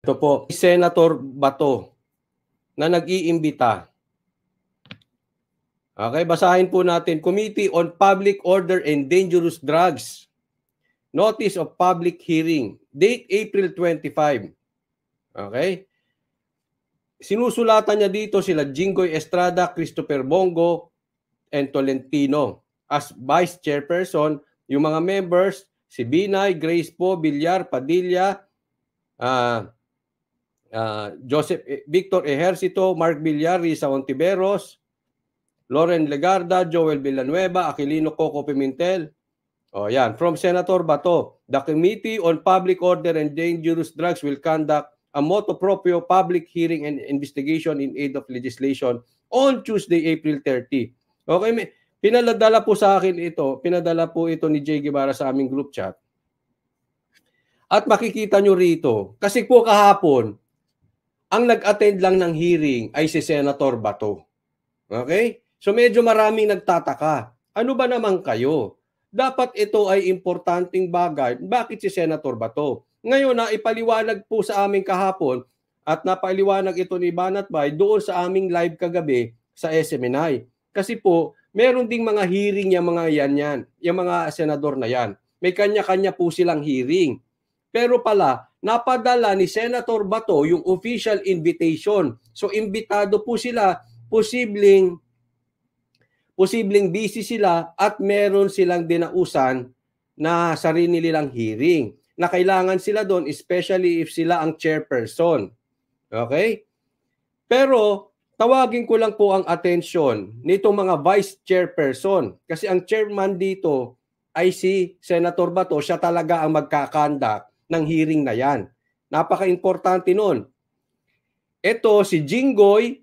Ito po, Senator Bato na nag-iimbita. Okay, basahin po natin. Committee on Public Order and Dangerous Drugs. Notice of Public Hearing. Date April 25. Okay? Sinusulatan niya dito sila Jinggoy Estrada, Christopher Bongo, and Tolentino. As Vice Chairperson, yung mga members, si Binay, Grace Po, Villar, Padilla, Joseph Victor Ejercito, Mark Villar, Risa Ontiveros, Loren Legarda, Joel Villanueva, Aquilino Coco Pimentel. O yan, from Senator Bato, the Committee on Public Order and Dangerous Drugs will conduct a motu proprio public hearing and investigation in aid of legislation on Tuesday, April 30. Okay, pinadala po sa akin ito, pinadala po ito ni Jay Guevara sa aming group chat. At makikita nyo rito, kasi po kahapon, ang nag-attend lang ng hearing ay si Senator Bato. Okay? So medyo maraming nagtataka. Ano ba naman kayo? Dapat ito ay importanteng bagay. Bakit si Senator Bato? Ngayon na ipaliwanag po sa amin kahapon at napaliwanag ito ni Banat Bay doon sa aming live kagabi sa SMNI. Kasi po, meron ding mga hearing yung mga yan, yung mga senador na yan. May kanya-kanya po silang hearing. Pero pala, napadala ni Senator Bato yung official invitation. So, imbitado po sila, posibleng busy sila at meron silang dinausan na sarili nilang hearing na kailangan sila doon, especially if sila ang chairperson. Okay? Pero, tawagin ko lang po ang atensyon nitong mga vice chairperson. Kasi ang chairman dito ay si Senator Bato, siya talaga ang magkakandak ng hearing na yan. Napaka-importante nun. Ito si Jinggoy,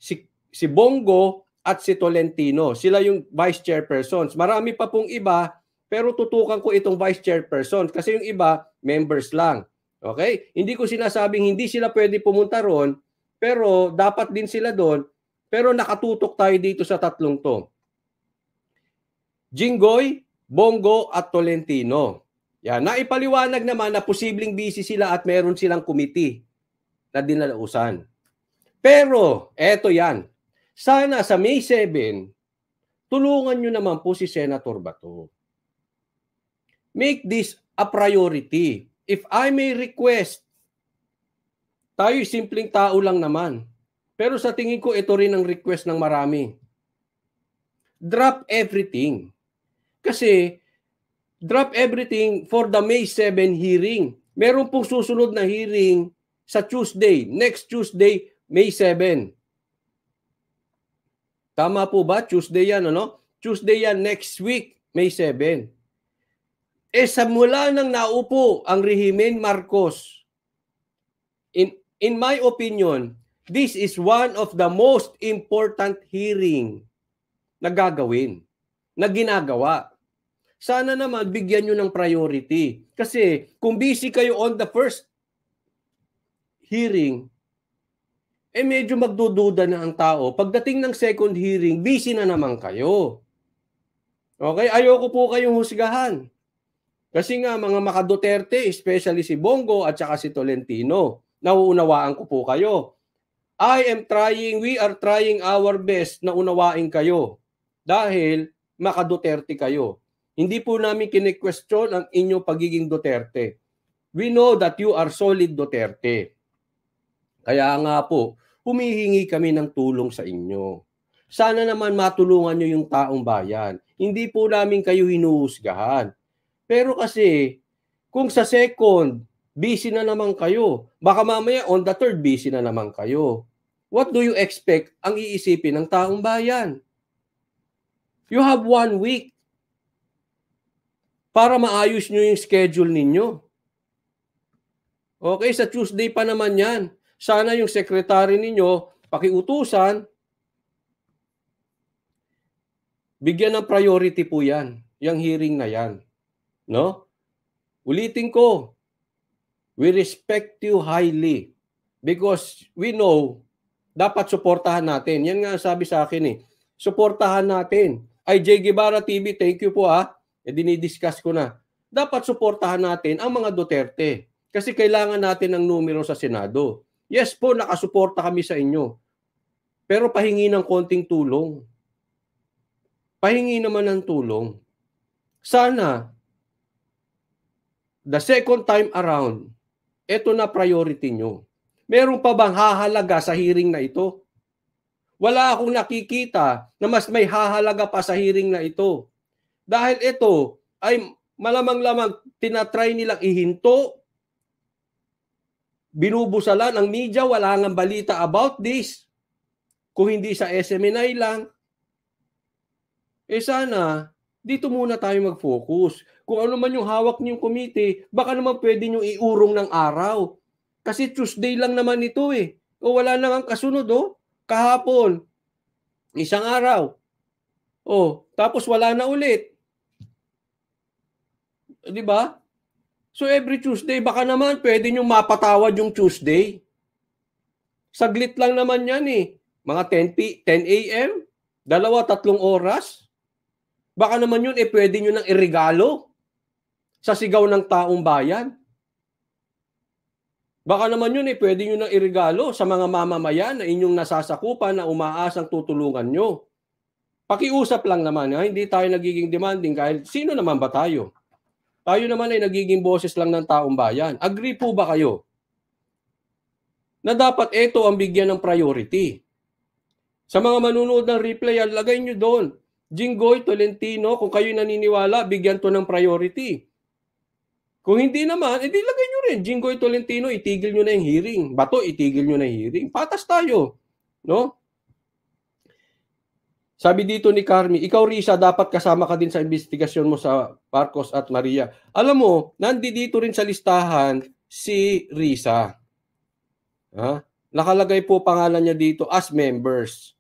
si Bongo at si Tolentino. Sila yung vice chairpersons. Marami pa pong iba, pero tutukan ko itong vice chairperson kasi yung iba, members lang. Okay? Hindi ko sinasabing hindi sila pwede pumunta ron, pero dapat din sila doon. Pero nakatutok tayo dito sa tatlong to. Jinggoy, Bongo at Tolentino. Yan, naipaliwanag naman na posibleng busy sila at meron silang committee na dinalausan. Pero, eto yan. Sana sa May 7, tulungan nyo naman po si Senator Bato. Make this a priority. If I may request, tayo simpleng tao lang naman. Pero sa tingin ko, ito rin ang request ng marami. Drop everything. Kasi, drop everything for the May 7 hearing. Meron pong susunod na hearing sa Tuesday, next Tuesday, May 7. Tama po ba? Tuesday yan, ano? Tuesday yan, next week, May 7. Sa mula nang naupo ang rehimen Marcos, in my opinion, this is one of the most important hearing na gagawin, na ginagawa. Sana naman bigyan nyo ng priority. Kasi kung busy kayo on the first hearing, medyo magdududa na ang tao. Pagdating ng second hearing, busy na naman kayo. Okay? Ayoko po kayong husgahan. Kasi nga mga maka-Duterte, especially si Bongo at saka si Tolentino, nauunawaan ko po kayo. We are trying our best na unawain kayo. Dahil maka-Duterte kayo. Hindi po namin kine-question ang inyong pagiging Duterte. We know that you are solid Duterte. Kaya nga po, humihingi kami ng tulong sa inyo. Sana naman matulungan nyo yung taong bayan. Hindi po namin kayo hinuhusgahan. Pero kasi, kung sa second, busy na naman kayo. Baka mamaya on the third, busy na naman kayo. What do you expect ang iisipin ng taong bayan? You have 1 week para maayos nyo yung schedule ninyo. Okay, sa Tuesday pa naman yan. Sana yung secretary ninyo, pakiutusan, bigyan ng priority po yan, yung hearing na yan. No? Ulitin ko, we respect you highly because we know dapat suportahan natin. Yan nga sabi sa akin suportahan natin. Ay, Jay Guevara TV, thank you po dinidiscuss ko na. Dapat suportahan natin ang mga Duterte. Kasi kailangan natin ng numero sa Senado. Yes po, nakasuporta kami sa inyo. Pero pahingi ng konting tulong. Pahingi naman ng tulong. Sana, the second time around, ito na priority nyo. Meron pa bang hahalaga sa hearing na ito? Wala akong nakikita na mas may hahalaga pa sa hearing na ito. Dahil ito ay malamang-lamang tinatry nilang ihinto, binubusalan ang media, wala nang balita about this. Kung hindi sa SMNI lang, sana, dito muna tayo mag-focus. Kung ano man yung hawak niyong committee, baka naman pwede niyong iurong ng araw. Kasi Tuesday lang naman ito eh. O wala nang kasunod kahapon. Isang araw. Tapos wala na ulit. Di ba? So every Tuesday, baka naman pwede niyong mapatawad yung Tuesday. Saglit lang naman yan eh. Mga 10 a.m., 2-3 oras. Baka naman yun pwede nyo nang irigalo sa sigaw ng taong bayan. Baka naman yun pwede nyo nang irigalo sa mga mamamayan na inyong nasasakupan na umaasang tutulungan nyo. Pakiusap lang naman, hindi tayo nagiging demanding kahit sino naman ba tayo? Tayo naman ay nagiging boses lang ng taong bayan. Agree po ba kayo na dapat ito ang bigyan ng priority? Sa mga manunood ng replay, lagay nyo doon. Jinggoy, Tolentino, kung kayo naniniwala, bigyan to ng priority. Kung hindi naman, edi lagay nyo rin. Jinggoy, Tolentino, itigil nyo na yung hearing. Bato, itigil nyo na yung hearing. Patas tayo. No? Sabi dito ni Carmi, ikaw Risa, dapat kasama ka din sa investigasyon mo sa Marcos at Maria. Alam mo, nandito rin sa listahan si Risa. Nakalagay po pangalan niya dito as members.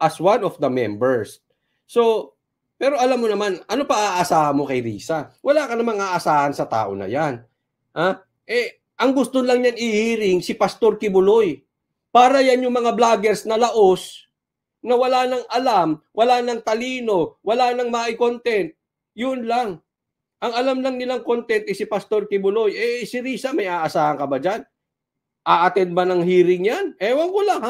As one of the members. So, pero alam mo naman, ano pa aasahan mo kay Risa? Wala ka namang aasahan sa tao na yan. Ang gusto lang niyan i-hearing si Pastor Kibuloy. Para yan yung mga vloggers na laos, na wala nang alam, wala nang talino, wala nang mai-content. Yun lang. Ang alam lang nilang content is si Pastor Kibuloy. Si Risa, may aasahan ka ba dyan? A-attend ba ng hearing yan? Ewan ko lang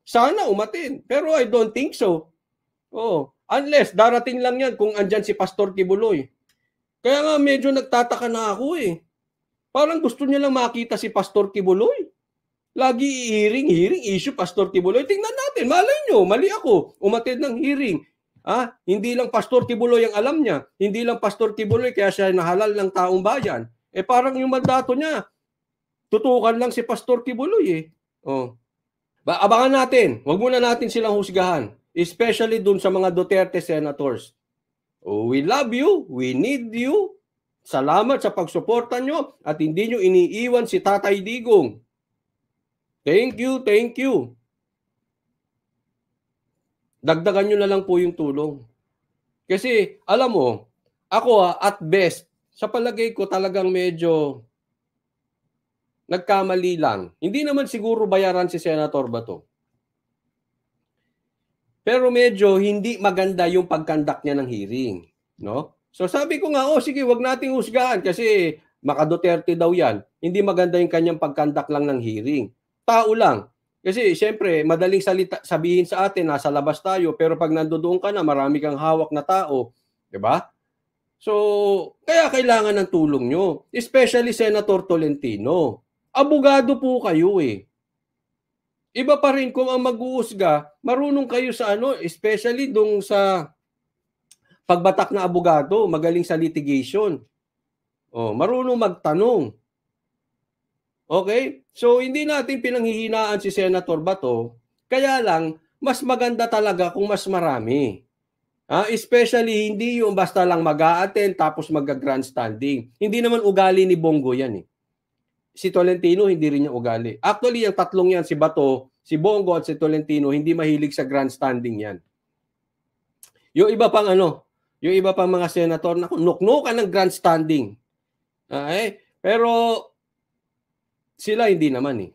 Sana umattend. Pero I don't think so. Unless darating lang yan kung andyan si Pastor Kibuloy. Kaya nga medyo nagtataka na ako Parang gusto niya lang makita si Pastor Kibuloy. Lagi hearing issue Pastor Kibuloy. Tingnan natin, malay nyo, mali ako. Umattend ng hearing. Hindi lang Pastor Kibuloy ang alam niya. Hindi lang Pastor Kibuloy kaya siya nahalal ng taong bayan. Parang yung mandato niya, tutukan lang si Pastor Kibuloy Abangan natin. Huwag muna natin silang husgahan. Especially dun sa mga Duterte senators. We love you. We need you. Salamat sa pagsuporta nyo at hindi nyo iniiwan si Tatay Digong. Thank you, thank you. Dagdagan nyo na lang po yung tulong. Kasi, alam mo, ako at best, sa palagay ko talagang medyo nagkamali lang. Hindi naman siguro bayaran si Senator Bato. Pero medyo hindi maganda yung pag-conduct niya ng hearing, no? So sabi ko nga, sige, wag nating husgahan kasi maka-Duterte daw yan. Hindi maganda yung kanyang pag-conduct lang ng hearing. Tao lang. Kasi siyempre, madaling sabihin sa atin, nasa labas tayo, pero pag nandoon ka na, marami kang hawak na tao. Diba? So, kaya kailangan ng tulong nyo. Especially Senator Tolentino. Abogado po kayo Iba pa rin kung ang mag-uusga, marunong kayo sa especially dong sa pagbatak na abogado, magaling sa litigation. Marunong magtanong. Okay? So, hindi natin pinanghihinaan si Senator Bato, kaya lang, mas maganda talaga kung mas marami. Especially, hindi yung basta lang mag-a-attend tapos mag-grandstanding. Hindi naman ugali ni Bongo yan Si Tolentino, hindi rin niya ugali. Actually, yung tatlong yan, si Bato, si Bongo at si Tolentino, hindi mahilig sa grandstanding yan. Yung iba pang yung iba pang mga senator, nuknukan ng grandstanding. Pero, sila hindi naman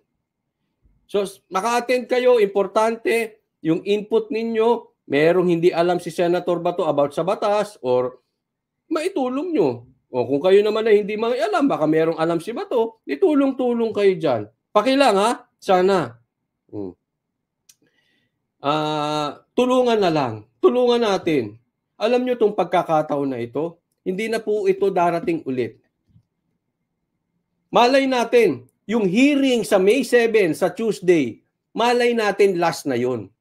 So, maka-attend kayo, importante, yung input ninyo, merong hindi alam si Senator Bato about sa batas, or maitulong nyo. O kung kayo naman ay hindi alam, baka merong alam si Bato, itulong-tulong kayo dyan. Pakilang ha, sana. Tulungan na lang. Tulungan natin. Alam nyo itong pagkakataon na ito, hindi na po ito darating ulit. Malay natin, yung hearing sa May 7, sa Tuesday, malay natin last na yun.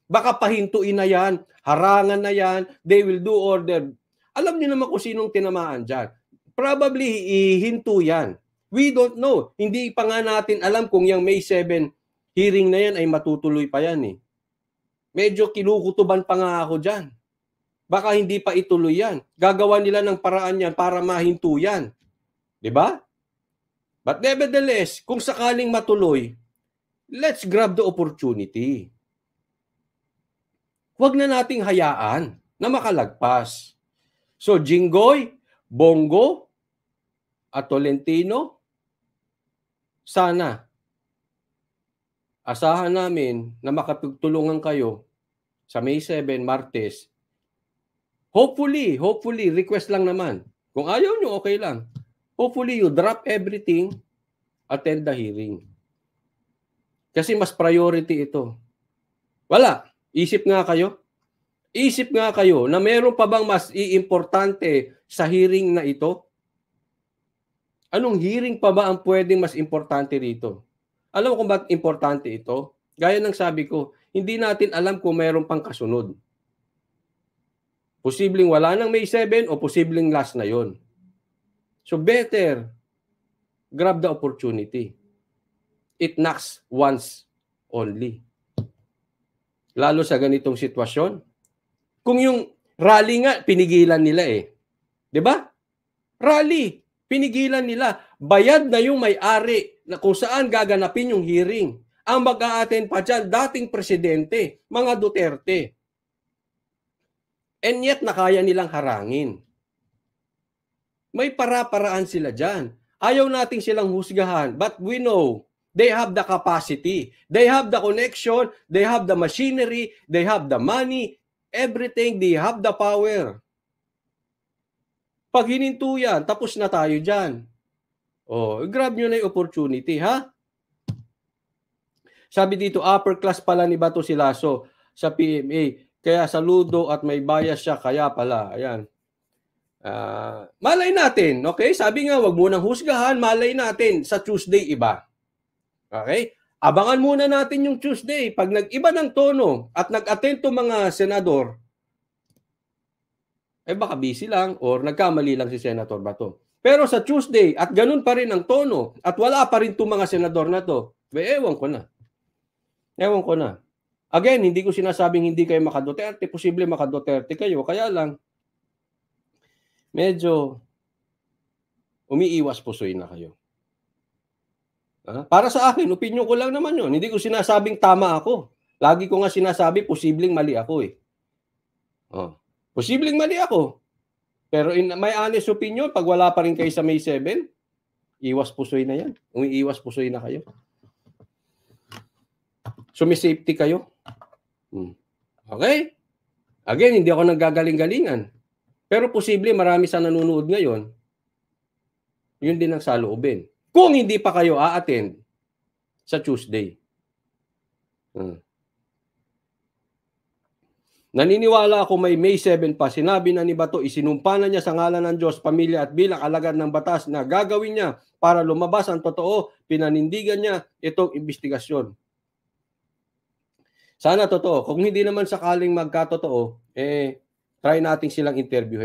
Baka pahintuin na yan, harangan na yan, they will do order. Alam niyo naman kung sinong tinamaan dyan. Probably ihinto yan. We don't know. Hindi pa nga natin alam kung yung May 7 hearing na yan ay matutuloy pa yan eh. Medyo kinukutuban pa nga ako dyan. Baka hindi pa ituloy yan. Gagawa nila ng paraan yan para mahinto yan. Diba? But nevertheless, kung sakaling matuloy, let's grab the opportunity. Huwag na nating hayaan na makalagpas. So, Jinggoy, Bongo, at Tolentino, sana asahan namin na makatulungan kayo sa May 7, Martes. Hopefully, request lang naman. Kung ayaw nyo, okay lang. Hopefully, you drop everything, attend the hearing. Kasi mas priority ito. Wala. Isip nga kayo. Isip nga kayo na meron pa bang mas iimportante sa hearing na ito? Anong hearing pa ba ang pwedeng mas importante rito? Alam mo kung bakit importante ito? Gaya ng sabi ko, hindi natin alam kung meron pang kasunod. Posibleng wala nang May 7 o posibleng last na yon. So better, grab the opportunity. It knocks once only. Lalo sa ganitong sitwasyon. Kung yung rally nga, pinigilan nila eh. 'Di ba? Rally, pinigilan nila. Bayad na yung may-ari na kung saan gaganapin yung hearing. Ang mag-a-attend pa dyan, dating presidente, mga Duterte. And yet, nakaya nilang harangin. May para-paraan sila dyan. Ayaw nating silang husgahan. But we know, they have the capacity. They have the connection. They have the machinery. They have the money. Everything, they have the power. Pag hininto yan, tapos na tayo dyan. Grab nyo na yung opportunity, ha? Sabi dito, upper class pala ni Bato si Lasso sa PMA. Kaya saludo at may bias siya, kaya pala. Ayan. Malay natin, okay? Sabi nga, wag munang husgahan, malay natin. Sa Tuesday, iba. Okay? Abangan muna natin yung Tuesday. Pag nag-iba ng tono at nag-attend to mga senador, baka busy lang or nagkamali lang si Senator Bato. Pero sa Tuesday, at ganun pa rin ang tono, at wala pa rin itong mga senador na to, ewan ko na. Ewan ko na. Again, hindi ko sinasabing hindi kayo maka-Duterte. Posible maka-Duterte kayo. Kaya lang, medyo umiiwas pusoy na kayo. Para sa akin, opinion ko lang naman yun. Hindi ko sinasabing tama ako. Lagi ko nga sinasabi, posibleng mali ako eh. Posibleng mali ako. Pero in my honest opinion, pag wala pa rin kayo sa May 7, iwas pusoy na yan. Umiiwas pusoy na kayo. So may safety kayo. Okay? Again, hindi ako naggagaling-galingan. Pero posible marami sa nanonood ngayon, yun din ang saloobin. Kung hindi pa kayo a-attend sa Tuesday. Naniniwala ako may May 7 pa. Sinabi na ni Bato, isinumpa na niya sa ngalan ng Diyos, pamilya at bilang alagad ng batas na gagawin niya para lumabas ang totoo. Pinanindigan niya itong investigasyon. Sana totoo. Kung hindi naman sakaling magkatotoo, try natin silang interviewin.